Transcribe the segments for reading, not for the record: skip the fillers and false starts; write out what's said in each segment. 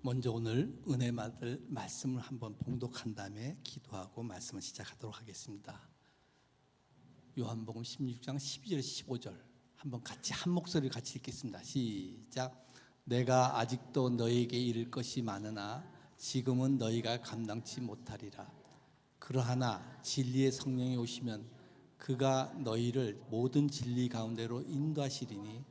먼저 오늘 은혜 받을 말씀을 한번 봉독한 다음에 기도하고 말씀을 시작하도록 하겠습니다. 요한복음 16장 12절 15절 한번 같이 한 목소리 같이 읽겠습니다. 시작. 내가 아직도 너희에게 이를 것이 많으나 지금은 너희가 감당치 못하리라. 그러하나 진리의 성령이 오시면 그가 너희를 모든 진리 가운데로 인도하시리니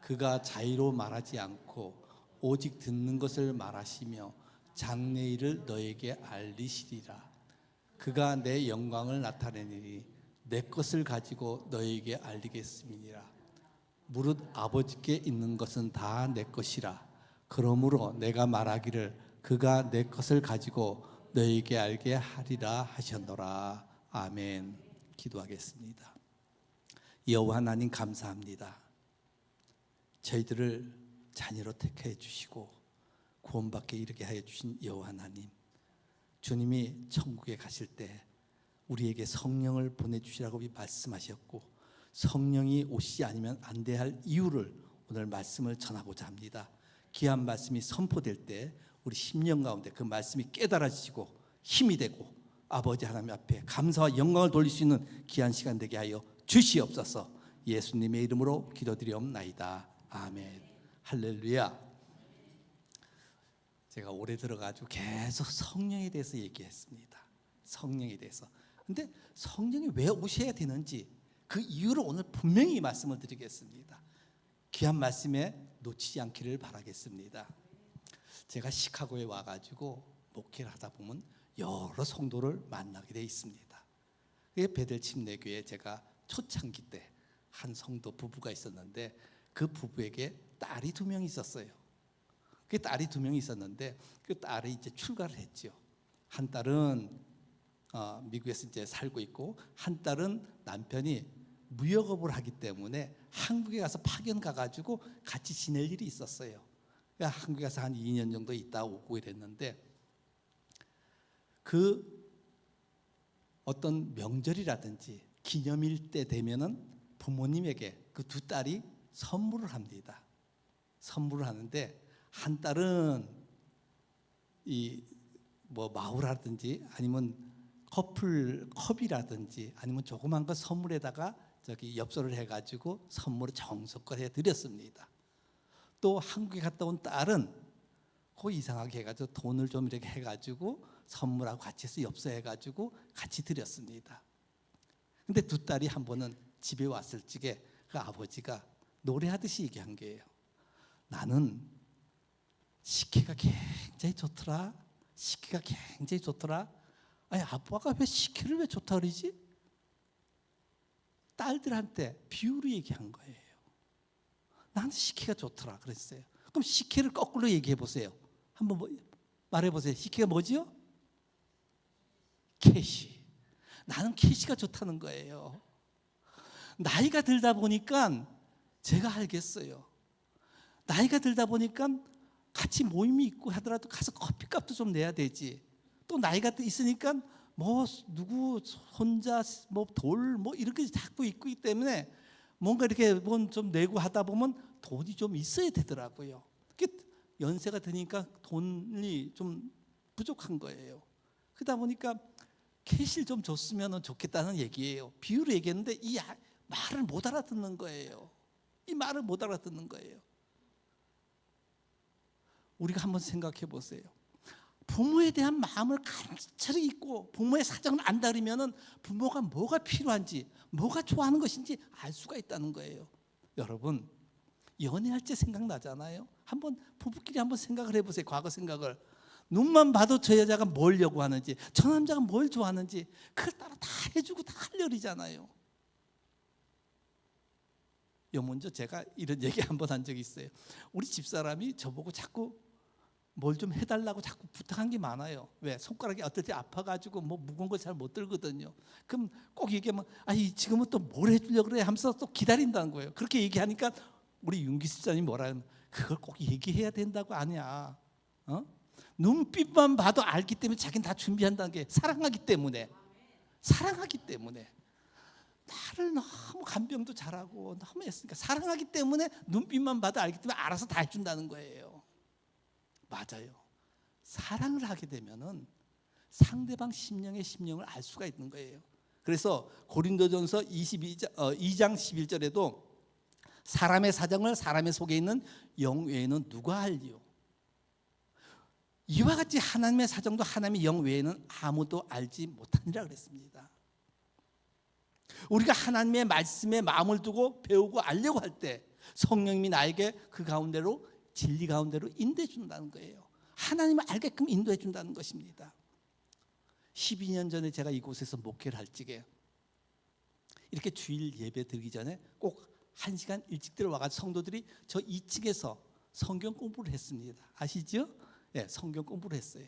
그가 자의로 말하지 않고 오직 듣는 것을 말하시며 장래일을 너에게 알리시리라. 그가 내 영광을 나타내리니 내 것을 가지고 너에게 알리겠음이니라. 무릇 아버지께 있는 것은 다 내 것이라. 그러므로 내가 말하기를 그가 내 것을 가지고 너에게 알게 하리라 하셨노라. 아멘. 기도하겠습니다. 여호와 하나님 감사합니다. 저희들을 자녀로 택해 주시고 구원받게 이르게 하여 주신 여호와 하나님, 주님이 천국에 가실 때 우리에게 성령을 보내주시라고 말씀하셨고 성령이 오시지 않으면 안 돼야 할 이유를 오늘 말씀을 전하고자 합니다. 귀한 말씀이 선포될 때 우리 심령 가운데 그 말씀이 깨달아지고 힘이 되고 아버지 하나님 앞에 감사와 영광을 돌릴 수 있는 귀한 시간 되게 하여 주시옵소서. 예수님의 이름으로 기도드리옵나이다. 아멘. 할렐루야. 제가 올해 들어가지고 계속 성령에 대해서 얘기했습니다. 성령에 대해서. 근데 성령이 왜 오셔야 되는지 그 이유를 오늘 분명히 말씀을 드리겠습니다. 귀한 말씀에 놓치지 않기를 바라겠습니다. 제가 시카고에 와가지고 목회를 하다 보면 여러 성도를 만나게 돼 있습니다. 베델 침례교회에 제가 초창기 때 한 성도 부부가 있었는데 그 부부에게 딸이 2명이 있었어요. 그 딸이 2명이 있었는데 그 딸이 이제 출가를 했죠. 한 딸은 미국에서 이제 살고 있고 한 딸은 남편이 무역업을 하기 때문에 한국에 가서 파견 가가지고 같이 지낼 일이 있었어요. 그러니까 한국에 가서 한 2년 정도 있다 오고 이랬는데 그 어떤 명절이라든지 기념일 때 되면은 부모님에게 그 2 딸이 선물을 합니다. 선물을 하는데 한 딸은 이 뭐 마우라든지 아니면 커플 컵이라든지 아니면 조그만 거 선물에다가 저기 엽서를 해가지고 선물을 정성껏 해드렸습니다. 또 한국에 갔다 온 딸은 그 이상하게 해가지고 돈을 좀 이렇게 해가지고 선물하고 같이 해서 엽서해가지고 같이 드렸습니다. 근데 2 딸이 한 번은 집에 왔을 적에 그 아버지가 노래하듯이 얘기한 거예요. 나는 식혜가 굉장히 좋더라. 식혜가 굉장히 좋더라. 아니 아빠가 왜 식혜를 왜 좋다 그러지? 딸들한테 비유로 얘기한 거예요. 나는 식혜가 좋더라 그랬어요. 그럼 식혜를 거꾸로 얘기해 보세요. 한번 말해 보세요. 식혜가 뭐지요? 캐시. 나는 캐시가 좋다는 거예요. 나이가 들다 보니까 제가 알겠어요. 나이가 들다 보니까 같이 모임이 있고 하더라도 가서 커피값도 좀 내야 되지. 또 나이가 있으니까 뭐 누구 혼자 뭐 돌 뭐 이렇게 자꾸 있기 때문에 뭔가 이렇게 뭐 좀 내고 하다 보면 돈이 좀 있어야 되더라고요. 연세가 드니까 돈이 좀 부족한 거예요. 그러다 보니까 캐시를 좀 줬으면 좋겠다는 얘기예요. 비유로 얘기했는데 이 말을 못 알아듣는 거예요. 이 말을 못 알아듣는 거예요. 우리가 한번 생각해 보세요. 부모에 대한 마음을 간절히 있고 부모의 사정을 안다 그러면 부모가 뭐가 필요한지 뭐가 좋아하는 것인지 알 수가 있다는 거예요. 여러분 연애할 때 생각나잖아요. 한번 부부끼리 한번 생각을 해보세요. 과거 생각을. 눈만 봐도 저 여자가 뭘 요구하는지 저 남자가 뭘 좋아하는지 그걸 따라 다 해주고 다 하려리잖아요. 요 먼저 제가 이런 얘기 한번 한 적이 있어요. 우리 집사람이 저보고 자꾸 뭘 좀 해달라고 자꾸 부탁한 게 많아요. 왜? 손가락이 어떨 때 아파가지고 뭐 무거운 거 잘 못 들거든요. 그럼 꼭 얘기하면 아니 지금은 또 뭘 해주려고 그래 하면서 또 기다린다는 거예요. 그렇게 얘기하니까 우리 윤기 집사님이 뭐라 하면 그걸 꼭 얘기해야 된다고 아니야. 눈빛만 봐도 알기 때문에 자기는 다 준비한다는 게 사랑하기 때문에. 사랑하기 때문에. 나를 너무 간병도 잘하고 너무 애쓰니까 사랑하기 때문에 눈빛만 봐도 알기 때문에 알아서 다 해준다는 거예요. 맞아요. 사랑을 하게 되면은 상대방 심령을 알 수가 있는 거예요. 그래서 고린도전서 2장 11절에도 사람의 사정을 사람의 속에 있는 영 외에는 누가 알리요? 이와 같이 하나님의 사정도 하나님의 영 외에는 아무도 알지 못하니라 그랬습니다. 우리가 하나님의 말씀에 마음을 두고 배우고 알려고 할 때 성령님이 나에게 그 가운데로 진리 가운데로 인도해 준다는 거예요. 하나님을 알게끔 인도해 준다는 것입니다. 12년 전에 제가 이곳에서 목회를 할 적에 이렇게 주일 예배 드리기 전에 꼭 1시간 일찍 들어와가지고 성도들이 저 2층에서 성경 공부를 했습니다. 아시죠? 네, 성경 공부를 했어요.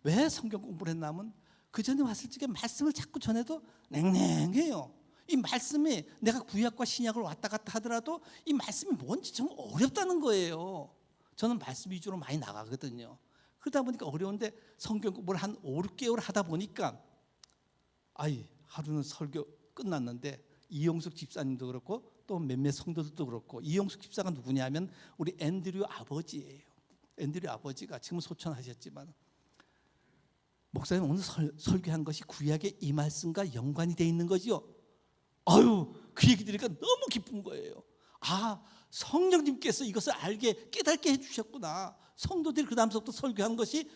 왜 성경 공부를 했냐면 그 전에 왔을 적에 말씀을 자꾸 전해도 냉랭해요. 이 말씀이 내가 구약과 신약을 왔다 갔다 하더라도 이 말씀이 뭔지 좀 어렵다는 거예요. 저는 말씀 위주로 많이 나가거든요. 그러다 보니까 어려운데 성경 공부를 한 5, 6개월 하다 보니까 하루는 설교 끝났는데 이용숙 집사님도 그렇고 또 몇몇 성도들도 그렇고, 이용숙 집사가 누구냐면 우리 앤드류 아버지예요. 앤드류 아버지가 지금 소천하셨지만 목사님 오늘 설교한 것이 구약의 이 말씀과 연관이 돼 있는 거죠. 그 얘기 들으니까 너무 기쁜 거예요. 성령님께서 이것을 알게 깨닫게 해주셨구나. 성도들이 그 다음부터 설교한 것이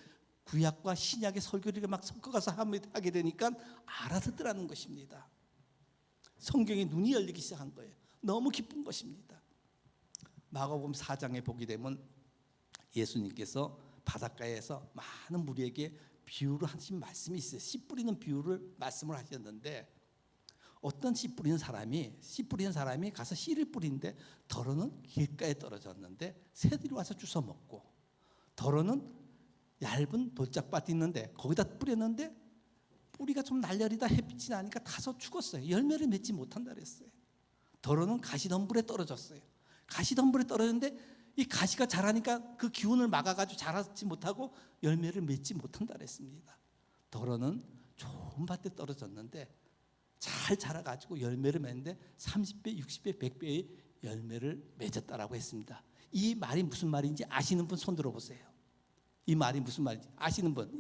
구약과 신약의 설교를 막 섞어가서 하게 되니까 알아듣더라는 것입니다. 성경의 눈이 열리기 시작한 거예요. 너무 기쁜 것입니다. 마가복음 4장에 보게 되면 예수님께서 바닷가에서 많은 무리에게 비유를 하신 말씀이 있어요. 씨 뿌리는 비유를 말씀을 하셨는데, 어떤 씨 뿌리는 사람이 가서 씨를 뿌리는데 덜어는 길가에 떨어졌는데 새들이 와서 주워 먹고, 덜어는 얇은 돌짝밭이 있는데 거기다 뿌렸는데 뿌리가 좀 날려리다 햇빛이 나니까 타서 죽었어요. 열매를 맺지 못한다 그랬어요. 덜어는 가시덤불에 떨어졌어요. 가시덤불에 떨어졌는데 이 가시가 자라니까 그 기운을 막아가지고 자라지 못하고 열매를 맺지 못한다 그랬습니다. 덜어는 좋은 밭에 떨어졌는데 잘 자라가지고 열매를 맺는데 30배, 60배, 100배의 열매를 맺었다라고 했습니다. 이 말이 무슨 말인지 아시는 분 손 들어보세요. 이 말이 무슨 말인지 아시는 분?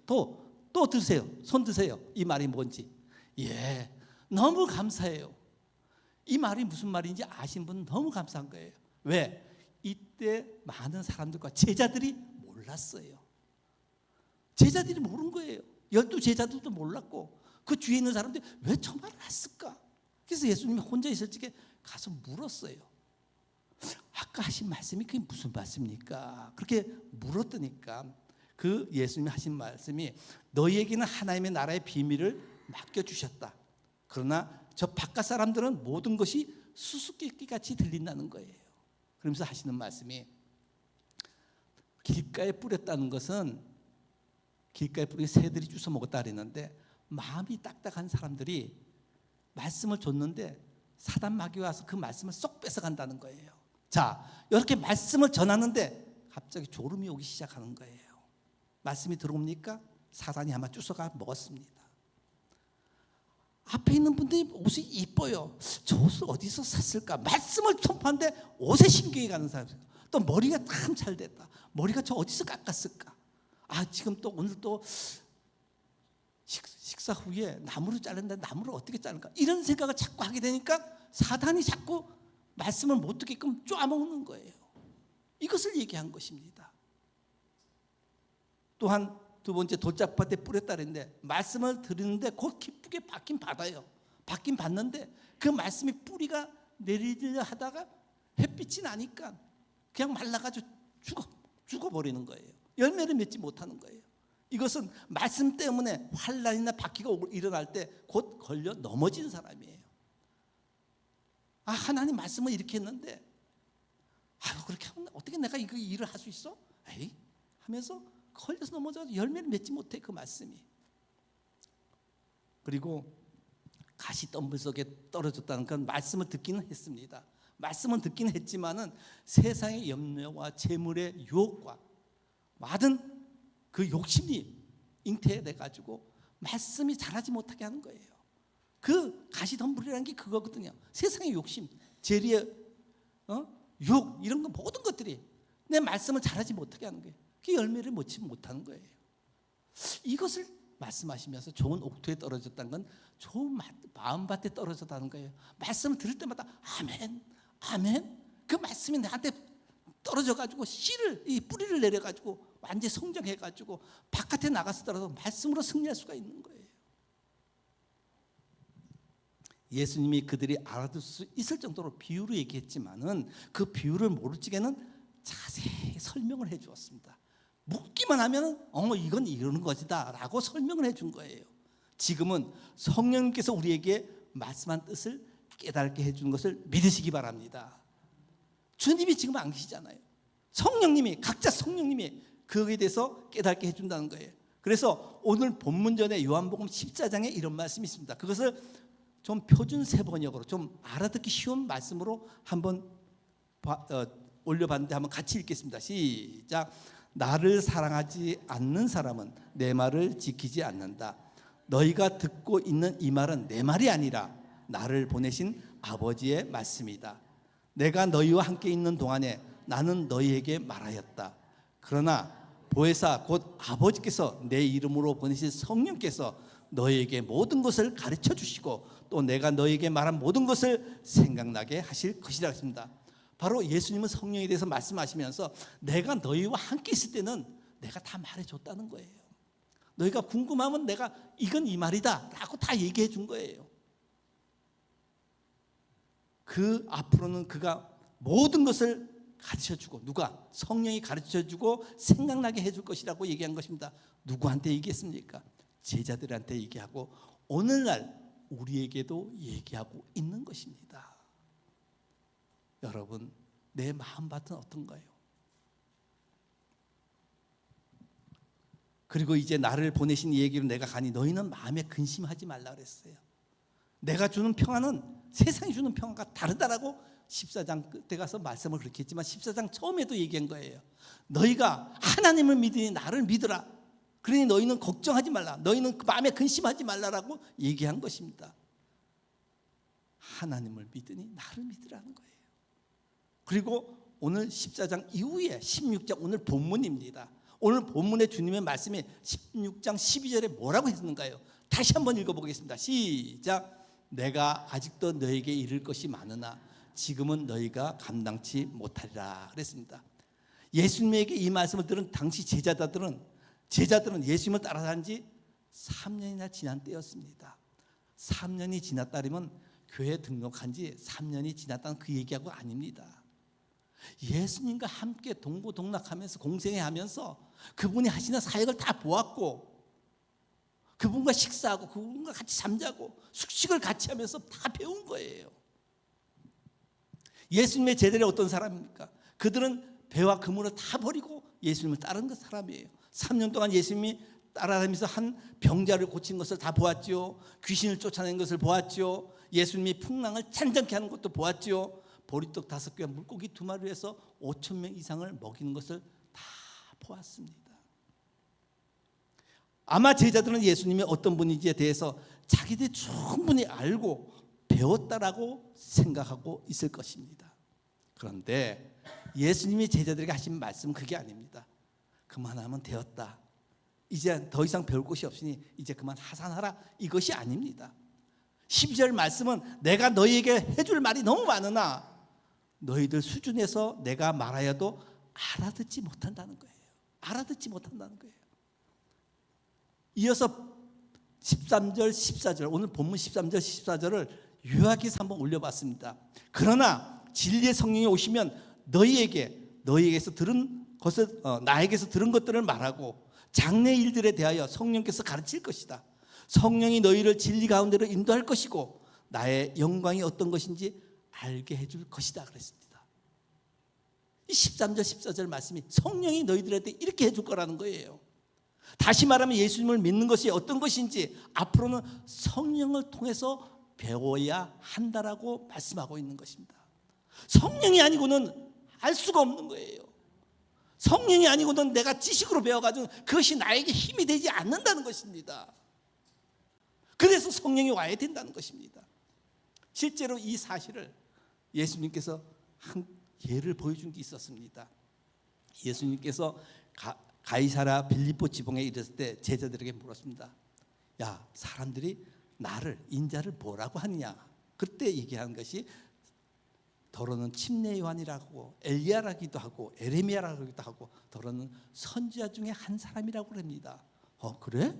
또 드세요. 손 드세요. 이 말이 뭔지. 너무 감사해요. 이 말이 무슨 말인지 아시는 분 너무 감사한 거예요. 왜? 이때 많은 사람들과 제자들이 몰랐어요. 제자들이 모른 거예요. 12제자들도 몰랐고 그 뒤에 있는 사람들이 왜 저 말을 했을까? 그래서 예수님이 혼자 있을 적에 가서 물었어요. 아까 하신 말씀이 그게 무슨 말씀입니까? 그렇게 물었더니까 그 예수님이 하신 말씀이 너희에게는 하나님의 나라의 비밀을 맡겨주셨다. 그러나 저 바깥 사람들은 모든 것이 수수께끼같이 들린다는 거예요. 그러면서 하시는 말씀이 길가에 뿌렸다는 것은 길가에 뿌린 새들이 주워 먹었다 그랬는데 마음이 딱딱한 사람들이 말씀을 줬는데 사단 마귀가 와서 그 말씀을 쏙 뺏어간다는 거예요. 자, 이렇게 말씀을 전하는데 갑자기 졸음이 오기 시작하는 거예요. 말씀이 들어옵니까? 사단이 아마 주워가 먹었습니다. 앞에 있는 분들이 옷이 이뻐요. 저 옷을 어디서 샀을까? 말씀을 선포하는데 옷에 신경이 가는 사람이 있어요. 또 머리가 참 잘 됐다. 머리가 저 어디서 깎았을까? 지금 또 오늘 또 식사 후에 나무를 자른다. 나무를 어떻게 자를까? 이런 생각을 자꾸 하게 되니까 사단이 자꾸 말씀을 못 듣게끔 쪼아먹는 거예요. 이것을 얘기한 것입니다. 또한 두 번째 돌짝밭에 뿌렸다 그랬는데 말씀을 들었는데 곧 기쁘게 받긴 받아요. 받긴 받는데 그 말씀이 뿌리가 내리려 하다가 햇빛이 나니까 그냥 말라가지고 죽어버리는 거예요. 열매를 맺지 못하는 거예요. 이것은 말씀 때문에 환난이나 박해가 일어날 때 곧 걸려 넘어진 사람이에요. 하나님 말씀을 이렇게 했는데 그렇게 하면 어떻게 내가 이거 일을 할 수 있어? 하면서 걸려서 넘어져서 열매를 맺지 못해 그 말씀이. 그리고 가시덤불 속에 떨어졌다는 건 말씀을 듣기는 했습니다. 말씀은 듣기는 했지만은 세상의 염려와 재물의 유혹과 많은 그 욕심이 잉태돼 가지고 말씀이 자라지 못하게 하는 거예요. 그 가시덤불이라는 게 그거거든요. 세상의 욕심, 재리의 유혹 이런 거 모든 것들이 내 말씀을 잘하지 못하게 하는 거예요. 그 열매를 맺지 못하는 거예요. 이것을 말씀하시면서 좋은 옥토에 떨어졌다는 건 좋은 마음밭에 떨어졌다는 거예요. 말씀을 들을 때마다 아멘, 아멘. 그 말씀이 나한테 떨어져가지고 씨를, 이 뿌리를 내려가지고 완전히 성장해가지고 바깥에 나가서더라도 말씀으로 승리할 수가 있는 거예요. 예수님이 그들이 알아들 수 있을 정도로 비유로 얘기했지만은 그 비유를 모를 적에는 자세히 설명을 해 주었습니다. 묻기만 하면 이건 이러는 것이다 라고 설명을 해 준 거예요. 지금은 성령님께서 우리에게 말씀한 뜻을 깨닫게 해 주는 것을 믿으시기 바랍니다. 주님이 지금 안 계시잖아요. 성령님이, 각자 성령님이 그거에 대해서 깨닫게 해 준다는 거예요. 그래서 오늘 본문전에 요한복음 14장에 이런 말씀이 있습니다. 그것을 좀 표준 세번역으로 좀 알아듣기 쉬운 말씀으로 한번 올려봤는데 한번 같이 읽겠습니다. 시작. 나를 사랑하지 않는 사람은 내 말을 지키지 않는다. 너희가 듣고 있는 이 말은 내 말이 아니라 나를 보내신 아버지의 말씀이다. 내가 너희와 함께 있는 동안에 나는 너희에게 말하였다. 그러나 보혜사 곧 아버지께서 내 이름으로 보내신 성령께서 너희에게 모든 것을 가르쳐 주시고 또 내가 너희에게 말한 모든 것을 생각나게 하실 것이라 했습니다. 바로 예수님은 성령에 대해서 말씀하시면서 내가 너희와 함께 있을 때는 내가 다 말해줬다는 거예요. 너희가 궁금하면 내가 이건 이 말이다 라고 다 얘기해 준 거예요. 그 앞으로는 그가 모든 것을 가르쳐주고, 누가? 성령이 가르쳐주고 생각나게 해줄 것이라고 얘기한 것입니다. 누구한테 얘기했습니까? 제자들한테 얘기하고 오늘날 우리에게도 얘기하고 있는 것입니다. 여러분, 내 마음밭은 어떤가요? 그리고 이제 나를 보내신 이 얘기로 내가 가니 너희는 마음에 근심하지 말라 그랬어요. 내가 주는 평안은 세상이 주는 평안과 다르다라고 14장 끝에 가서 말씀을 그렇게 했지만 14장 처음에도 얘기한 거예요. 너희가 하나님을 믿으니 나를 믿으라. 그러니 너희는 걱정하지 말라. 너희는 마음에 근심하지 말라라고 얘기한 것입니다. 하나님을 믿으니 나를 믿으라는 거예요. 그리고 오늘 14장 이후에 16장 오늘 본문입니다. 오늘 본문의 주님의 말씀이 16장 12절에 뭐라고 했는가요? 다시 한번 읽어보겠습니다. 시작. 내가 아직도 너에게 이를 것이 많으나 지금은 너희가 감당치 못하리라 그랬습니다. 예수님에게 이 말씀을 들은 당시 제자들은 예수님을 따라다닌 지 3년이나 지난 때였습니다. 3년이 지났다면 교회 등록한 지 3년이 지났다는 그 얘기하고 아닙니다. 예수님과 함께 동고동락하면서 공생애하면서 그분이 하시는 사역을 다 보았고 그분과 식사하고 그분과 같이 잠자고 숙식을 같이 하면서 다 배운 거예요. 예수님의 제자들이 어떤 사람입니까? 그들은 배와 그물을 다 버리고 예수님을 따르는 그 사람이에요. 3년 동안 예수님이 따라다니면서 한 병자를 고친 것을 다 보았죠. 귀신을 쫓아낸 것을 보았죠. 예수님이 풍랑을 잔잔케 하는 것도 보았죠. 보리떡 5개와 물고기 2마리를 해서 5,000명 이상을 먹이는 것을 다 보았습니다. 아마 제자들은 예수님이 어떤 분인지에 대해서 자기들이 충분히 알고 배웠다라고 생각하고 있을 것입니다. 그런데 예수님이 제자들에게 하신 말씀은 그게 아닙니다. 그만하면 되었다. 이제 더 이상 배울 것이 없으니 이제 그만 하산하라. 이것이 아닙니다. 12절 말씀은 내가 너희에게 해줄 말이 너무 많으나 너희들 수준에서 내가 말하여도 알아듣지 못한다는 거예요. 알아듣지 못한다는 거예요. 이어서 13절 14절 오늘 본문 13절 14절을 요약해서 한번 올려봤습니다. 그러나 진리의 성령이 오시면 너희에게서 들은 것을 나에게서 들은 것들을 말하고 장래 일들에 대하여 성령께서 가르칠 것이다. 성령이 너희를 진리 가운데로 인도할 것이고 나의 영광이 어떤 것인지 알게 해줄 것이다 그랬습니다. 이 13절 14절 말씀이 성령이 너희들한테 이렇게 해줄 거라는 거예요. 다시 말하면 예수님을 믿는 것이 어떤 것인지 앞으로는 성령을 통해서 배워야 한다라고 말씀하고 있는 것입니다. 성령이 아니고는 알 수가 없는 거예요. 성령이 아니고는 내가 지식으로 배워가지고 그것이 나에게 힘이 되지 않는다는 것입니다. 그래서 성령이 와야 된다는 것입니다. 실제로 이 사실을 예수님께서 한 예를 보여준 게 있었습니다. 예수님께서 가이사랴 빌립보 지방에 이르렀을 때 제자들에게 물었습니다. 야, 사람들이 나를 인자를 뭐라고 하느냐? 그때 얘기한 것이 더러는 침례 요한이라고 엘리야라기도 하고 에레미야라기도 하고 더러는 선지자 중에 한 사람이라고 합니다. 그래?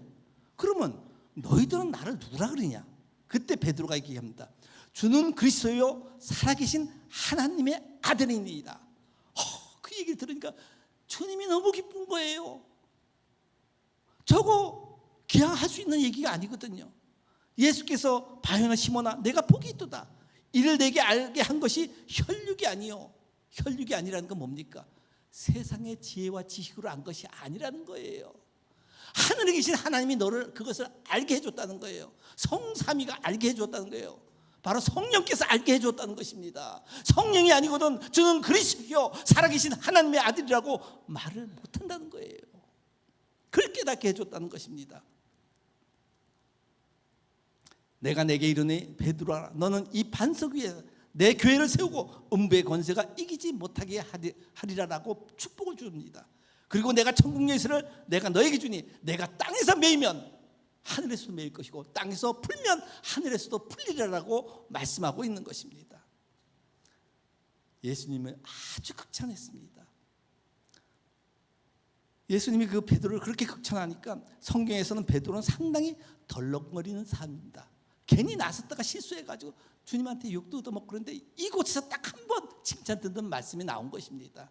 그러면 너희들은 나를 누구라 그러냐? 그때 베드로가 얘기합니다. 주는 그리스도요 살아계신 하나님의 아들이니이다. 그 얘기를 들으니까 주님이 너무 기쁜 거예요. 저거 그냥 할 수 있는 얘기가 아니거든요. 예수께서 바요나 시몬아 내가 복이 있도다. 이를 내게 알게 한 것이 혈육이 아니요. 혈육이 아니라는 건 뭡니까? 세상의 지혜와 지식으로 안 것이 아니라는 거예요. 하늘에 계신 하나님이 너를 그것을 알게 해줬다는 거예요. 성삼위가 알게 해줬다는 거예요. 바로 성령께서 알게 해줬다는 것입니다. 성령이 아니거든 주는 그리스도요 살아계신 하나님의 아들이라고 말을 못한다는 거예요. 그걸 깨닫게 해줬다는 것입니다. 내가 내게 이르니 베드로아 너는 이 반석 위에 내 교회를 세우고 음부의 권세가 이기지 못하게 하리라라고 축복을 줍니다. 그리고 내가 천국 열쇠를 내가 너에게 주니 내가 땅에서 매이면 하늘에서도 매일 것이고 땅에서 풀면 하늘에서도 풀리라라고 말씀하고 있는 것입니다. 예수님은 아주 극찬했습니다. 예수님이 그 베드로를 그렇게 극찬하니까 성경에서는 베드로는 상당히 덜렁거리는 사람입니다. 괜히 나섰다가 실수해가지고 주님한테 욕도 얻어먹고 그런데 이곳에서 딱 한 번 칭찬 듣는 말씀이 나온 것입니다.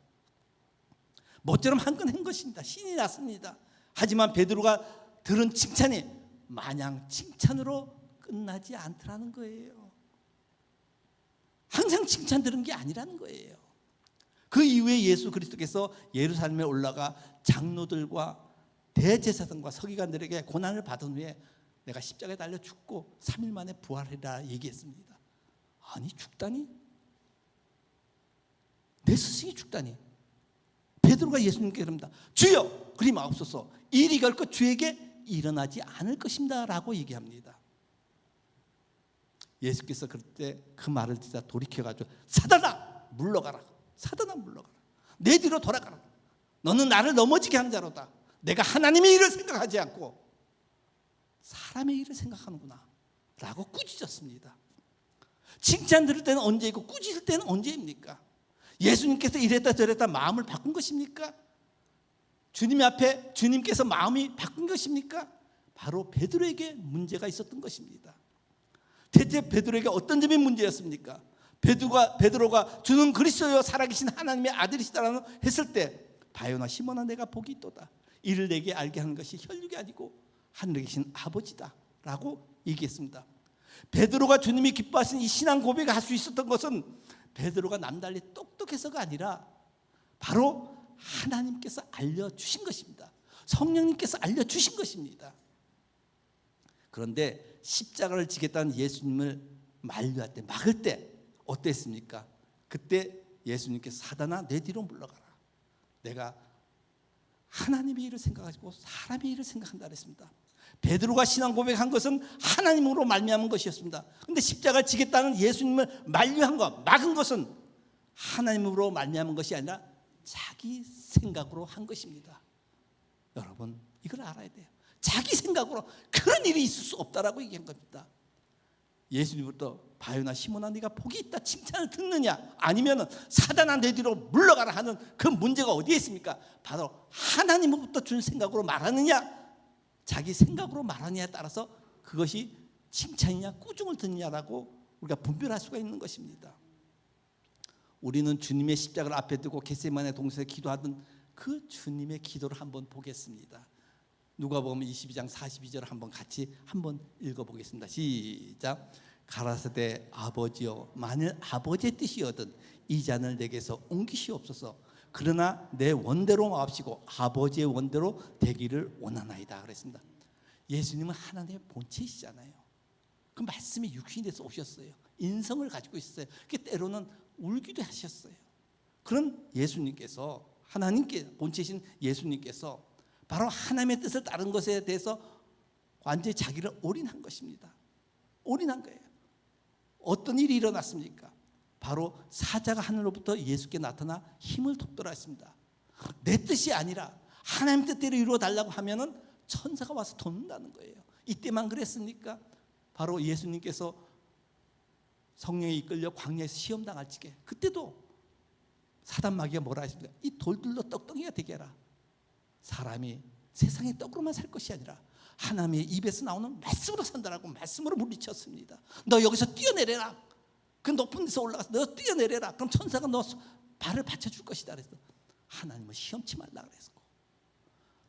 모처럼 한 건 한 것입니다. 신이 났습니다. 하지만 베드로가 들은 칭찬이 마냥 칭찬으로 끝나지 않더라는 거예요. 항상 칭찬 들은 게 아니라는 거예요. 그 이후에 예수 그리스도께서 예루살렘에 올라가 장로들과 대제사장과 서기관들에게 고난을 받은 후에 내가 십자가에 달려 죽고 3일 만에 부활하리라 얘기했습니다. 아니 죽다니? 내 스승이 죽다니? 베드로가 예수님께 그럽니다. 주여 그리 마옵소서 일이 결코 주에게 일어나지 않을 것입니다 라고 얘기합니다. 예수께서 그때 그 말을 듣자 돌이켜가지고 사단아 물러가라. 사단아 물러가라. 내 뒤로 돌아가라. 너는 나를 넘어지게 한 자로다. 내가 하나님의 일을 생각하지 않고 사람의 일을 생각하는구나 라고 꾸짖었습니다. 칭찬 들을 때는 언제이고 꾸짖을 때는 언제입니까? 예수님께서 이랬다 저랬다 마음을 바꾼 것입니까? 주님 앞에 주님께서 마음이 바꾼 것입니까? 바로 베드로에게 문제가 있었던 것입니다. 대체 베드로에게 어떤 점이 문제였습니까? 베드로가 주는 그리스도요 살아계신 하나님의 아들이시다라는 했을 때 바요나 시몬아 내가 복이 있도다. 이를 내게 알게 하는 것이 혈육이 아니고 하늘에 계신 아버지다 라고 얘기했습니다. 베드로가 주님이 기뻐하신 이 신앙 고백을 할 수 있었던 것은 베드로가 남달리 똑똑해서가 아니라 바로 하나님께서 알려주신 것입니다. 성령님께서 알려주신 것입니다. 그런데 십자가를 지겠다는 예수님을 만류할 때 막을 때 어땠습니까? 그때 예수님께서 사단아 내 뒤로 물러가라. 내가 하나님의 일을 생각하고 사람의 일을 생각한다 그랬습니다. 베드로가 신앙 고백한 것은 하나님으로 말미암은 것이었습니다. 그런데 십자가를 지겠다는 예수님을 만류한 것, 막은 것은 하나님으로 말미암은 것이 아니라 자기 생각으로 한 것입니다. 여러분 이걸 알아야 돼요. 자기 생각으로 그런 일이 있을 수 없다라고 얘기한 겁니다. 예수님부터 바요나 시몬아 네가 복이 있다 칭찬을 듣느냐 아니면 사단아 내 뒤로 물러가라 하는 그 문제가 어디에 있습니까? 바로 하나님으로부터 준 생각으로 말하느냐 자기 생각으로 말하느냐에 따라서 그것이 칭찬이냐 꾸중을 듣느냐라고 우리가 분별할 수가 있는 것입니다. 우리는 주님의 십자가를 앞에 두고 겟세마네 동산에서 기도하던 그 주님의 기도를 한번 보겠습니다. 누가복음 22장 42절 한번 같이 한번 읽어보겠습니다. 시작. 가라사대 아버지여 만일 아버지의 뜻이거든 이 잔을 내게서 옮기시옵소서. 그러나 내 원대로 마옵시고 아버지의 원대로 되기를 원하나이다 그랬습니다. 예수님은 하나님의 본체이시잖아요. 그 말씀이 육신이 돼서 오셨어요. 인성을 가지고 있어요. 때로는 울기도 하셨어요. 그런 예수님께서 하나님께 본체이신 예수님께서 바로 하나님의 뜻을 따른 것에 대해서 완전히 자기를 올인한 것입니다. 올인한 거예요. 어떤 일이 일어났습니까? 바로 사자가 하늘로부터 예수께 나타나 힘을 돕더라 했습니다. 내 뜻이 아니라 하나님 뜻대로 이루어 달라고 하면은 천사가 와서 돕는다는 거예요. 이때만 그랬습니까? 바로 예수님께서 성령에 이끌려 광야에서 시험 당할 적에 그때도 사단 마귀가 뭐라 했습니까? 이 돌들로 떡덩이가 되게 해라. 사람이 세상의 떡으로만 살 것이 아니라 하나님의 입에서 나오는 말씀으로 산다라고 말씀으로 물리쳤습니다. 너 여기서 뛰어내려라. 그 높은 데서 올라가서 너 뛰어내려라. 그럼 천사가 너 발을 받쳐줄 것이다 그랬어. 하나님을 시험치 말라 그랬고,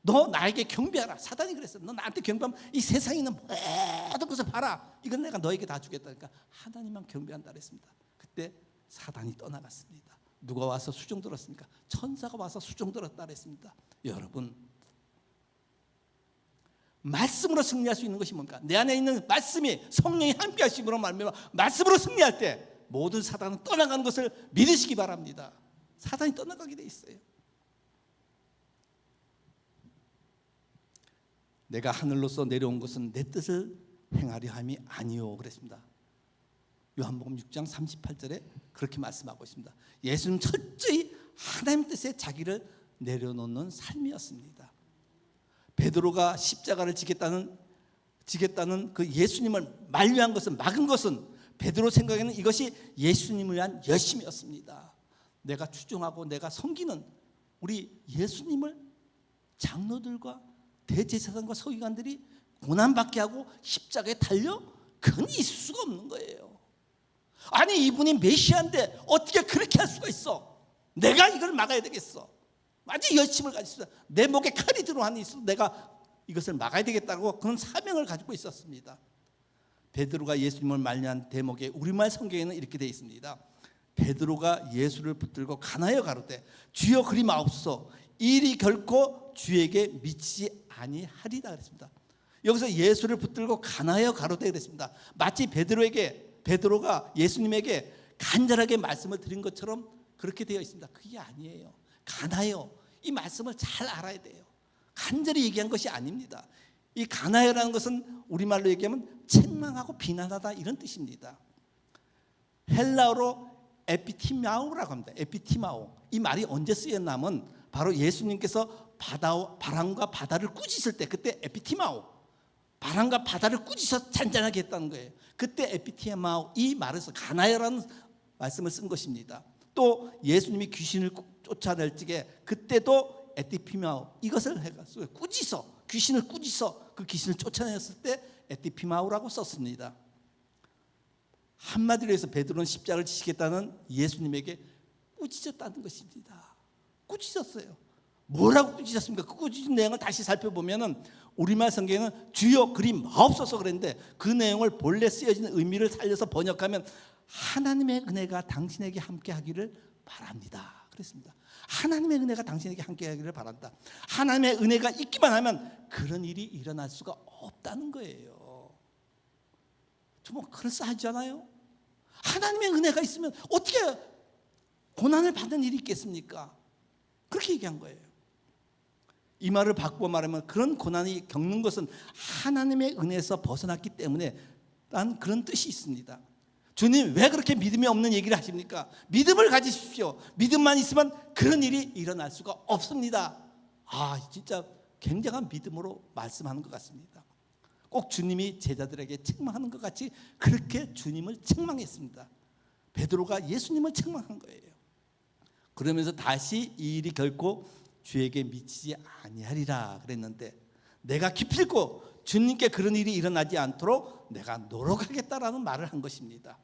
너 나에게 경배하라. 사단이 그랬어. 너 나한테 경배하면 이 세상에 있는 모든 것을 봐라. 이건 내가 너에게 다 주겠다니까 하나님만 경배한다 그랬습니다. 그때 사단이 떠나갔습니다. 누가 와서 수종 들었습니까? 천사가 와서 수종 들었다 그랬습니다. 여러분, 말씀으로 승리할 수 있는 것이 뭔가? 내 안에 있는 말씀이 성령이 함께 하심으로 말미암아 말씀으로 승리할 때 모든 사단은 떠나가는 것을 믿으시기 바랍니다. 사단이 떠나가게 돼 있어요. 내가 하늘로서 내려온 것은 내 뜻을 행하려 함이 아니요 그랬습니다. 요한복음 6장 38절에 그렇게 말씀하고 있습니다. 예수는 철저히 하나님 뜻에 자기를 내려놓는 삶이었습니다. 베드로가 십자가를 지겠다는 그 예수님을 만류한 것은, 막은 것은 베드로 생각에는 이것이 예수님을 위한 열심이었습니다. 내가 추종하고 내가 섬기는 우리 예수님을 장로들과 대제사장과 서기관들이 고난받게 하고 십자가에 달려? 그건 있을 수가 없는 거예요. 아니, 이분이 메시아인데 어떻게 그렇게 할 수가 있어? 내가 이걸 막아야 되겠어. 아주 열심을 가지고 있어. 내 목에 칼이 들어가니 있어. 내가 이것을 막아야 되겠다고 그런 사명을 가지고 있었습니다. 베드로가 예수님을 만류한 대목에 우리말 성경에는 이렇게 되어 있습니다. 베드로가 예수를 붙들고 가나여 가로되 주여 그리 마옵소서, 일이 결코 주에게 미치지 아니하리다 그랬습니다. 여기서 예수를 붙들고 가나여 가로되 그랬습니다. 마치 베드로가 예수님에게 간절하게 말씀을 드린 것처럼 그렇게 되어 있습니다. 그게 아니에요. 가나여, 이 말씀을 잘 알아야 돼요. 간절히 얘기한 것이 아닙니다. 이 가나여라는 것은 우리말로 얘기하면 책망하고 비난하다 이런 뜻입니다. 헬라어로 에피티마오라고 합니다. 에피티마오. 이 말이 언제 쓰였냐면 바로 예수님께서 바람과 바다를 꾸짖을 때, 그때 에피티마오, 바람과 바다를 꾸짖어 잔잔하게 했다는 거예요. 그때 에피티마오, 이 말에서 가나여라는 말씀을 쓴 것입니다. 또 예수님이 귀신을 쫓아낼 적에 그때도 에티피마오, 이것을 해가지고 꾸짖어, 귀신을 꾸짖어 그 귀신을 쫓아냈을 때 에티피마오라고 썼습니다. 한마디로 해서 베드로는 십자가를 지시겠다는 예수님에게 꾸짖었다는 것입니다. 꾸짖었어요. 뭐라고 꾸짖었습니까? 그 꾸짖은 내용을 다시 살펴보면은 우리말 성경에는 주여 그리 마옵소서 그랬는데 그 내용을 본래 쓰여진 의미를 살려서 번역하면 하나님의 은혜가 당신에게 함께 하기를 바랍니다 그랬습니다. 하나님의 은혜가 당신에게 함께 하기를 바란다. 하나님의 은혜가 있기만 하면 그런 일이 일어날 수가 없다는 거예요. 정말 그럴싸하지 않아요? 하나님의 은혜가 있으면 어떻게 고난을 받는 일이 있겠습니까? 그렇게 얘기한 거예요. 이 말을 바꾸어 말하면 그런 고난이 겪는 것은 하나님의 은혜에서 벗어났기 때문에 난 그런 뜻이 있습니다. 주님 왜 그렇게 믿음이 없는 얘기를 하십니까? 믿음을 가지십시오. 믿음만 있으면 그런 일이 일어날 수가 없습니다. 진짜 굉장한 믿음으로 말씀하는 것 같습니다. 꼭 주님이 제자들에게 책망하는 것 같이 그렇게 주님을 책망했습니다. 베드로가 예수님을 책망한 거예요. 그러면서 다시 이 일이 결코 주에게 미치지 아니하리라 그랬는데, 내가 기필코 주님께 그런 일이 일어나지 않도록 내가 노력하겠다라는 말을 한 것입니다.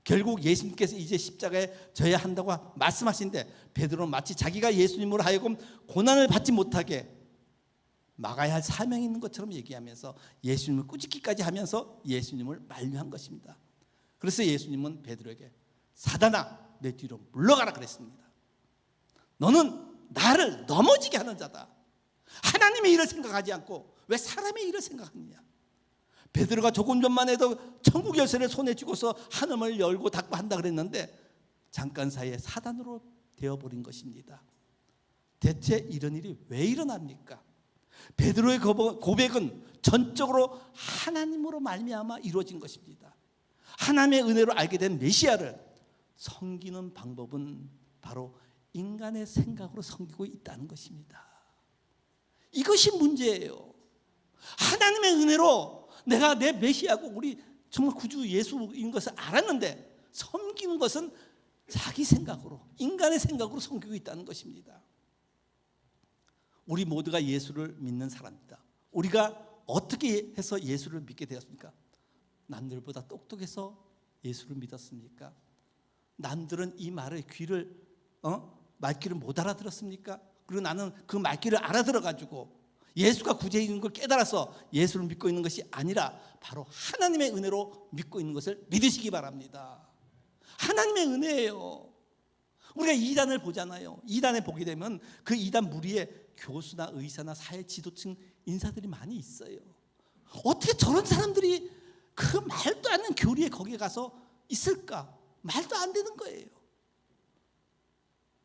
결국 예수님께서 이제 십자가에 져야 한다고 말씀하신데 베드로는 마치 자기가 예수님으로 하여금 고난을 받지 못하게 막아야 할 사명이 있는 것처럼 얘기하면서 예수님을 꾸짖기까지 하면서 예수님을 만류한 것입니다. 그래서 예수님은 베드로에게 사단아 내 뒤로 물러가라 그랬습니다. 너는 나를 넘어지게 하는 자다. 하나님의 일을 생각하지 않고 왜 사람의 일을 생각하느냐. 베드로가 조금 전만 해도 천국 열쇠를 손에 쥐고서 하늘을 열고 닫고 한다 그랬는데 잠깐 사이에 사단으로 되어버린 것입니다. 대체 이런 일이 왜 일어납니까? 베드로의 고백은 전적으로 하나님으로 말미암아 이루어진 것입니다. 하나님의 은혜로 알게 된 메시아를 섬기는 방법은 바로 인간의 생각으로 섬기고 있다는 것입니다. 이것이 문제예요. 하나님의 은혜로 내가 내 메시아고 우리 정말 구주 예수인 것을 알았는데 섬기는 것은 자기 생각으로, 인간의 생각으로 섬기고 있다는 것입니다. 우리 모두가 예수를 믿는 사람입니다. 우리가 어떻게 해서 예수를 믿게 되었습니까? 남들보다 똑똑해서 예수를 믿었습니까? 남들은 이 말을 말귀를 못 알아들었습니까? 그리고 나는 그 말귀를 알아들어가지고 예수가 구제인 걸 깨달아서 예수를 믿고 있는 것이 아니라 바로 하나님의 은혜로 믿고 있는 것을 믿으시기 바랍니다. 하나님의 은혜예요. 우리가 이단을 보잖아요. 이단에 보게 되면 그 이단 무리에 교수나 의사나 사회 지도층 인사들이 많이 있어요. 어떻게 저런 사람들이 그 말도 안 되는 교리에 거기에 가서 있을까? 말도 안 되는 거예요.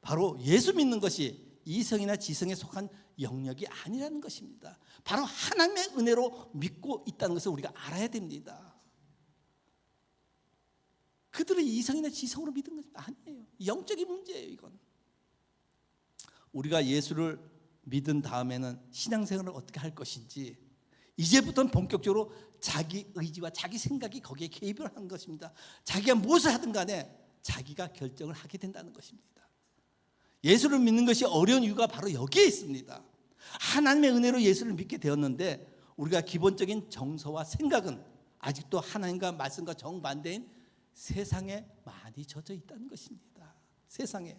바로 예수 믿는 것이 이성이나 지성에 속한 영역이 아니라는 것입니다. 바로 하나님의 은혜로 믿고 있다는 것을 우리가 알아야 됩니다. 그들은 이성이나 지성으로 믿은 것이 아니에요. 영적인 문제예요. 이건 우리가 예수를 믿은 다음에는 신앙생활을 어떻게 할 것인지 이제부터는 본격적으로 자기 의지와 자기 생각이 거기에 개입을 하는 것입니다. 자기가 무엇을 하든 간에 자기가 결정을 하게 된다는 것입니다. 예수를 믿는 것이 어려운 이유가 바로 여기에 있습니다. 하나님의 은혜로 예수를 믿게 되었는데 우리가 기본적인 정서와 생각은 아직도 하나님과 말씀과 정반대인 세상에 많이 젖어 있다는 것입니다. 세상에.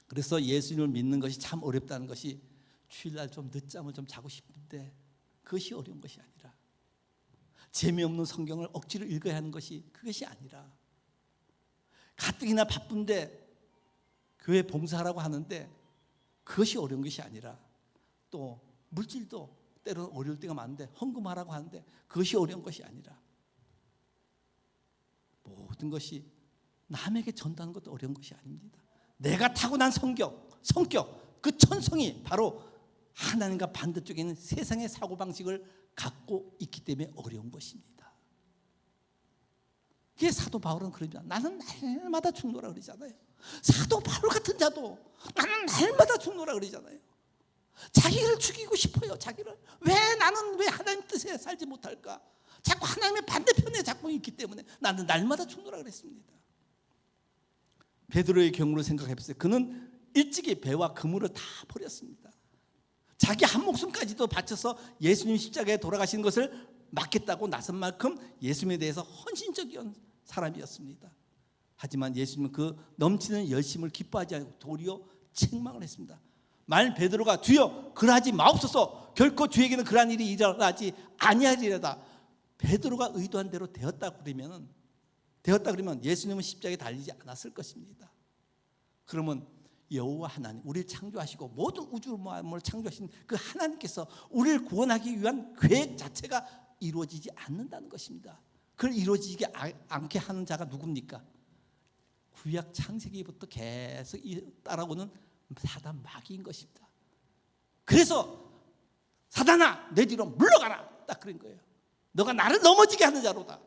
그래서 예수님을 믿는 것이 참 어렵다는 것이 주일날 좀 늦잠을 좀 자고 싶은데 그것이 어려운 것이 아니라 재미없는 성경을 억지로 읽어야 하는 것이 그것이 아니라 가뜩이나 바쁜데 교회 봉사하라고 하는데 그것이 어려운 것이 아니라 또 물질도 때로는 어려울 때가 많은데 헌금하라고 하는데 그것이 어려운 것이 아니라 모든 것이 남에게 전도하는 것도 어려운 것이 아닙니다. 내가 타고난 성격, 그 천성이 바로 하나님과 반대쪽에 있는 세상의 사고방식을 갖고 있기 때문에 어려운 것입니다. 그게 사도 바울은 그럽니다. 나는 날마다 죽노라 그러잖아요. 사도 바울 같은 자도 나는 날마다 죽노라 그러잖아요. 자기를 죽이고 싶어요. 자기를. 나는 왜 하나님 뜻에 살지 못할까? 자꾸 하나님의 반대편에 자꾸 있기 때문에 나는 날마다 죽노라 그랬습니다. 베드로의 경우를 생각해 보세요. 그는 일찍이 배와 그물을 다 버렸습니다. 자기 한 목숨까지도 바쳐서 예수님 십자가에 돌아가시는 것을 막겠다고 나선 만큼 예수님에 대해서 헌신적인 사람이었습니다. 하지만 예수님은 그 넘치는 열심을 기뻐하지 않고 도리어 책망을 했습니다. 만일 베드로가 주여 그러하지 마옵소서 결코 주에게는 그러한 일이 일어나지 아니하리로다. 베드로가 의도한 대로 되었다 그러면 예수님은 십자가에 달리지 않았을 것입니다. 그러면 여호와 하나님, 우리를 창조하시고 모든 우주 만물을 창조하신 그 하나님께서 우리를 구원하기 위한 계획 자체가 이루어지지 않는다는 것입니다. 그걸 이루어지지 않게 하는 자가 누굽니까? 구약 창세기부터 계속 따라오는 사단 마귀인 것입니다. 그래서 사단아 내 뒤로 물러가라 딱 그런 거예요. 너가 나를 넘어지게 하는 자로다.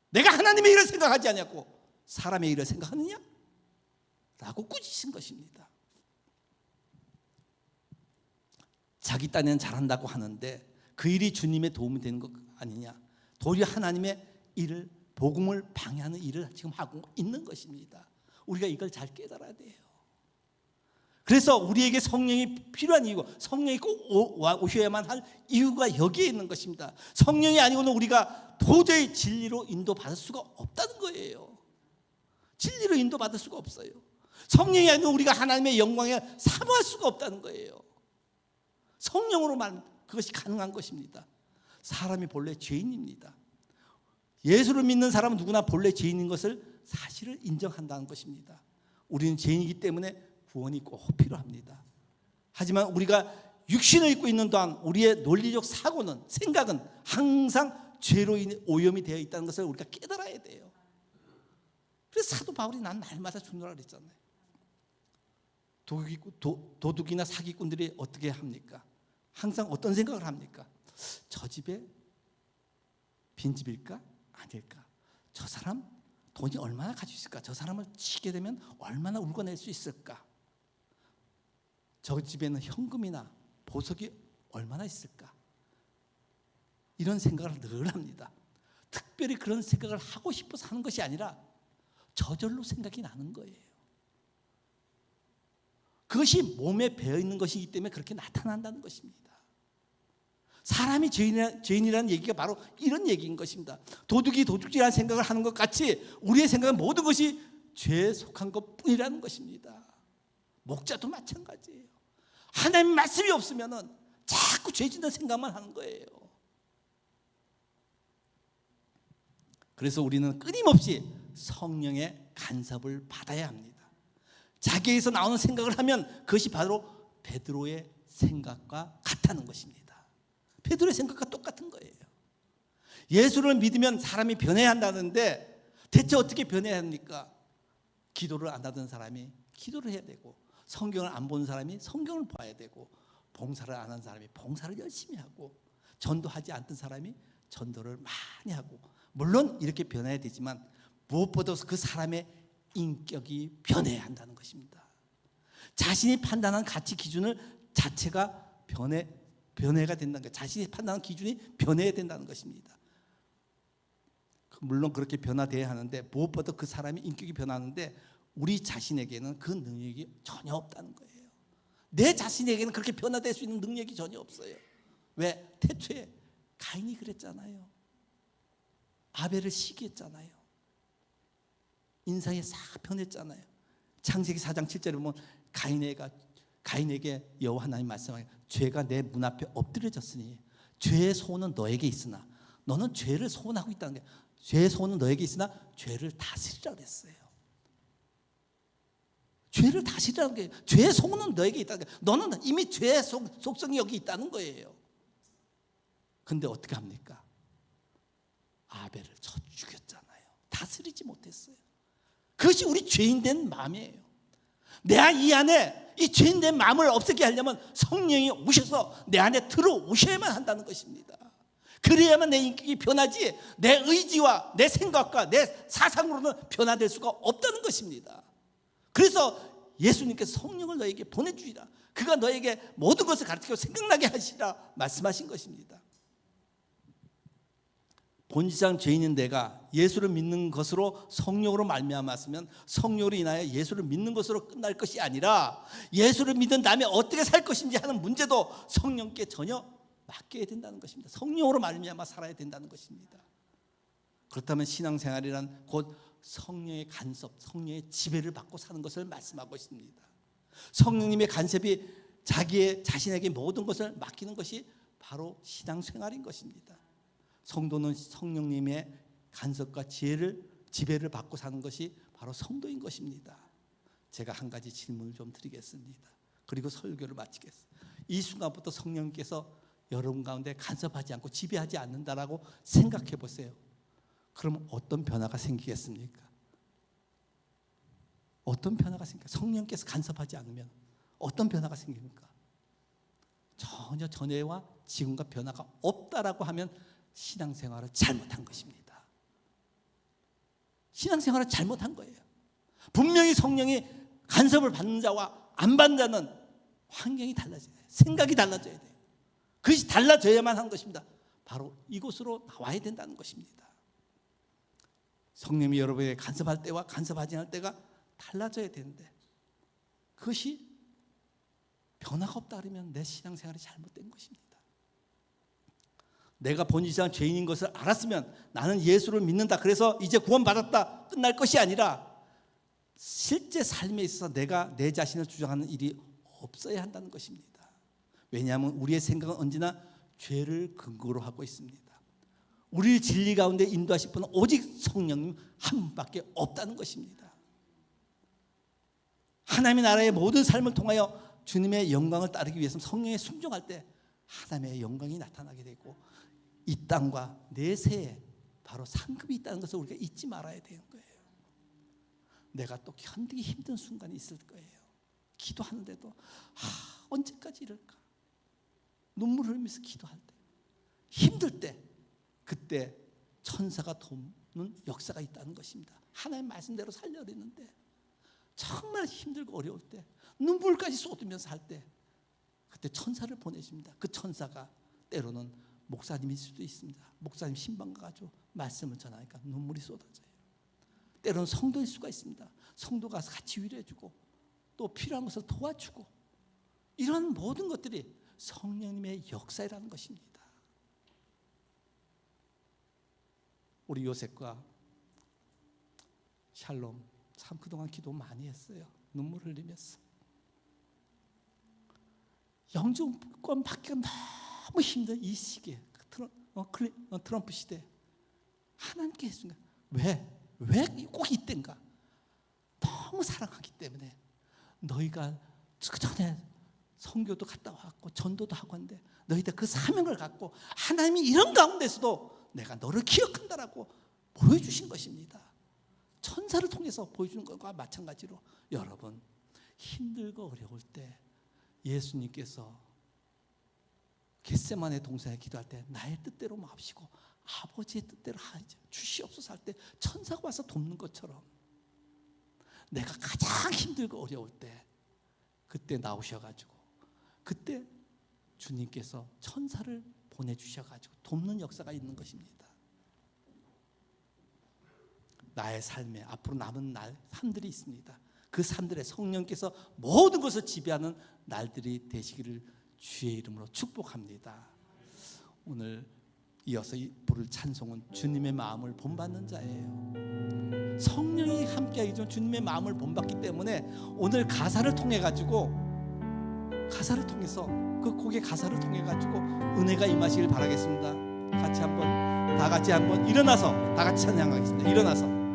내가 하나님의 일을 생각하지 않냐고 사람의 일을 생각하느냐? 라고 꾸짖은 것입니다. 자기 딴에는 잘한다고 하는데 그 일이 주님의 도움이 되는 것 아니냐? 도리어 하나님의 일을, 복음을 방해하는 일을 지금 하고 있는 것입니다. 우리가 이걸 잘 깨달아야 돼요. 그래서 우리에게 성령이 필요한 이유고 성령이 꼭 오셔야만 할 이유가 여기에 있는 것입니다. 성령이 아니고는 우리가 도저히 진리로 인도받을 수가 없다는 거예요. 진리로 인도받을 수가 없어요. 성령이 아니고 우리가 하나님의 영광에 사모할 수가 없다는 거예요. 성령으로만 그것이 가능한 것입니다. 사람이 본래 죄인입니다. 예수를 믿는 사람은 누구나 본래 죄인인 것을 사실을 인정한다는 것입니다. 우리는 죄인이기 때문에 구원이 꼭 필요합니다. 하지만 우리가 육신을 입고 있는 동안 우리의 논리적 사고는, 생각은 항상 죄로 오염이 되어 있다는 것을 우리가 깨달아야 돼요. 그래서 사도 바울이 난 날마다 죽노라 그랬잖아요. 도둑이나 사기꾼들이 어떻게 합니까? 항상 어떤 생각을 합니까? 저 집에 빈집일까? 아닐까? 저 사람 돈이 얼마나 가지고 있을까? 저 사람을 치게 되면 얼마나 울고낼 수 있을까? 저 집에는 현금이나 보석이 얼마나 있을까? 이런 생각을 늘 합니다. 특별히 그런 생각을 하고 싶어서 하는 것이 아니라 저절로 생각이 나는 거예요. 그것이 몸에 배어있는 것이기 때문에 그렇게 나타난다는 것입니다. 사람이 죄인이라는 얘기가 바로 이런 얘기인 것입니다. 도둑이 도둑질하는 생각을 하는 것 같이 우리의 생각은 모든 것이 죄에 속한 것뿐이라는 것입니다. 목자도 마찬가지예요. 하나님 말씀이 없으면 자꾸 죄 짓는 생각만 하는 거예요. 그래서 우리는 끊임없이 성령의 간섭을 받아야 합니다. 자기에서 나오는 생각을 하면 그것이 바로 베드로의 생각과 같다는 것입니다. 베드로의 생각과 똑같은 거예요. 예수를 믿으면 사람이 변해야 한다는데 대체 어떻게 변해야 합니까? 기도를 안 하던 사람이 기도를 해야 되고, 성경을 안 본 사람이 성경을 봐야 되고, 봉사를 안 한 사람이 봉사를 열심히 하고, 전도하지 않던 사람이 전도를 많이 하고, 물론 이렇게 변해야 되지만 무엇보다 그 사람의 인격이 변해야 한다는 것입니다. 자신이 판단한 가치 기준을 자체가 변해가 된다는 거예요. 자신이 판단한 기준이 변해야 된다는 것입니다. 물론 그렇게 변화돼야 하는데 무엇보다 그 사람의 인격이 변하는데 우리 자신에게는 그 능력이 전혀 없다는 거예요. 내 자신에게는 그렇게 변화될 수 있는 능력이 전혀 없어요. 왜? 태초에 가인이 그랬잖아요. 아벨을 시기했잖아요. 인상이 싹 변했잖아요. 창세기 4장 7절에 보면 가인에게 여호와 하나님 말씀하기를 죄가 내 문 앞에 엎드려졌으니 죄의 소원은 너에게 있으나 너는 죄를 소원하고 있다는 게, 죄의 소원은 너에게 있으나 죄를 다스리라 그랬어요. 죄를 다스리라는 게, 죄의 소원은 너에게 있다는 게, 너는 이미 죄의 속성이 여기 있다는 거예요. 근데 어떻게 합니까? 아벨을 쳐 죽였잖아요. 다스리지 못했어요. 그것이 우리 죄인된 마음이에요. 내 이 안에 이 죄인된 마음을 없애게 하려면 성령이 오셔서 내 안에 들어오셔야만 한다는 것입니다. 그래야만 내 인격이 변하지 내 의지와 내 생각과 내 사상으로는 변화될 수가 없다는 것입니다. 그래서 예수님께서 성령을 너에게 보내주리라, 그가 너에게 모든 것을 가르치고 생각나게 하시라 말씀하신 것입니다. 본질상 죄인인 내가 예수를 믿는 것으로 성령으로 말미암았으면 성령으로 인하여 예수를 믿는 것으로 끝날 것이 아니라 예수를 믿은 다음에 어떻게 살 것인지 하는 문제도 성령께 전혀 맡겨야 된다는 것입니다. 성령으로 말미암아 살아야 된다는 것입니다. 그렇다면 신앙생활이란 곧 성령의 간섭, 성령의 지배를 받고 사는 것을 말씀하고 있습니다. 성령님의 간섭이 자신에게 모든 것을 맡기는 것이 바로 신앙생활인 것입니다. 성도는 성령님의 간섭과 지배를 받고 사는 것이 바로 성도인 것입니다. 제가 한 가지 질문을 좀 드리겠습니다. 그리고 설교를 마치겠습니다. 이 순간부터 성령님께서 여러분 가운데 간섭하지 않고 지배하지 않는다라고 생각해 보세요. 그럼 어떤 변화가 생기겠습니까? 어떤 변화가 생길까? 성령께서 간섭하지 않으면 어떤 변화가 생깁니까? 전혀 전에와 지금과 변화가 없다라고 하면 신앙생활을 잘못한 것입니다. 신앙생활을 잘못한 거예요. 분명히 성령이 간섭을 받는 자와 안 받는 자는 환경이 달라져야 돼요. 생각이 달라져야 돼요. 그것이 달라져야만 하는 것입니다. 바로 이곳으로 나와야 된다는 것입니다. 성령이 여러분에게 간섭할 때와 간섭하지 않을 때가 달라져야 되는데 그것이 변화가 없다 그러면 내 신앙생활이 잘못된 것입니다. 내가 본질상 죄인인 것을 알았으면 나는 예수를 믿는다, 그래서 이제 구원받았다, 끝날 것이 아니라 실제 삶에 있어서 내가 내 자신을 주장하는 일이 없어야 한다는 것입니다. 왜냐하면 우리의 생각은 언제나 죄를 근거로 하고 있습니다. 우리를 진리 가운데 인도하실 분은 오직 성령님 한 분밖에 없다는 것입니다. 하나님의 나라의 모든 삶을 통하여 주님의 영광을 따르기 위해서는 성령에 순종할 때 하나님의 영광이 나타나게 되고 이 땅과 내세에 바로 상급이 있다는 것을 우리가 잊지 말아야 되는 거예요. 내가 또 견디기 힘든 순간이 있을 거예요. 기도하는데도 언제까지 이럴까? 눈물 흘리면서 기도할 때, 힘들 때, 그때 천사가 돕는 역사가 있다는 것입니다. 하나님 말씀대로 살려야 되는데 정말 힘들고 어려울 때 눈물까지 쏟으면서 할 때 그때 천사를 보내줍니다. 그 천사가 때로는 목사님일 수도 있습니다. 목사님 신방 가가지고 말씀을 전하니까 눈물이 쏟아져요. 때로는 성도일 수가 있습니다. 성도가 같이 위로해주고 또 필요한 것을 도와주고 이런 모든 것들이 성령님의 역사라는 것입니다. 우리 요셉과 샬롬 참 그동안 기도 많이 했어요. 눈물 흘리면서. 영주권 받기가 너무 힘든 이 시기에 트럼프 시대 하나님께 해준 거야. 왜 꼭 이때인가? 너무 사랑하기 때문에 너희가 그 전에 선교도 갔다 왔고 전도도 하고 하는데 너희들 그 사명을 갖고 하나님이 이런 가운데서도 내가 너를 기억한다라고 보여주신 것입니다. 천사를 통해서 보여주는 것과 마찬가지로 여러분 힘들고 어려울 때 예수님께서 겟세마네 동산에 기도할 때 나의 뜻대로 마옵시고 아버지의 뜻대로 하지 주시옵소서 할 때 천사가 와서 돕는 것처럼 내가 가장 힘들고 어려울 때 그때 나오셔가지고 그때 주님께서 천사를 보내주셔가지고 돕는 역사가 있는 것입니다. 나의 삶에 앞으로 남은 삶들이 있습니다. 그 삶들에 성령께서 모든 것을 지배하는 날들이 되시기를 주의 이름으로 축복합니다. 오늘 이어서 부를 찬송은 주님의 마음을 본받는 자예요. 성령이 함께하기 전 주님의 마음을 본받기 때문에 오늘 가사를 통해 가지고 가사를 통해서 그 곡의 가사를 통해 가지고 은혜가 임하시길 바라겠습니다. 다 같이 한번 일어나서 다 같이 찬양하겠습니다. 일어나서